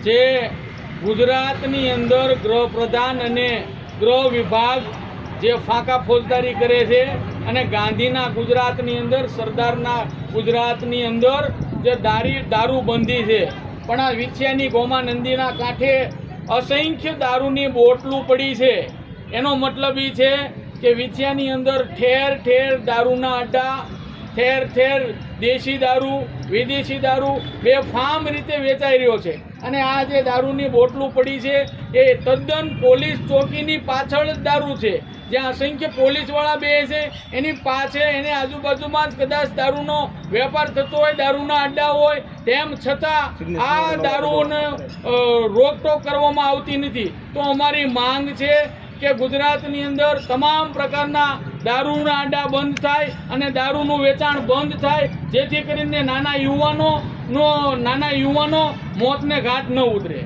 જે ગુજરાતની અંદર ગૃહપ્રધાન અને ગૃહ વિભાગ જે ફાંકા ફોજદારી કરે છે અને ગાંધીના ગુજરાતની અંદર સરદારના ગુજરાતની અંદર જે દારૂબંધી છે, પણ આ વિછિયાની ગોમા નદીના કાંઠે અસંખ્ય દારૂની બોટલું પડી છે। એનો મતલબ એ છે કે વિછિયાની અંદર ઠેર ઠેર દારૂના અડ્ડા, ઠેર ઠેર દેશી દારૂ, વિદેશી દારૂ બેફામ રીતે વેચાઈ રહ્યો છે। અને આ જે દારૂની બોટલું પડી છે એ તદ્દન પોલીસ ચોકીની પાછળ જ દારૂ છે, જ્યાં અસંખ્ય પોલીસવાળા બે છે એની પાછળ એની આજુબાજુમાં જ કદાચ દારૂનો વેપાર થતો હોય, દારૂના અડ્ડા હોય, તેમ છતાં આ દારૂને રોકટોક કરવામાં આવતી નથી। તો અમારી માંગ છે કે ગુજરાતની અંદર તમામ પ્રકારના દારૂના અડ્ડા બંધ થાય અને દારૂનું વેચાણ બંધ થાય, જેથી કરીને નાના યુવાનો મોતને ઘાટ ન ઉતરે।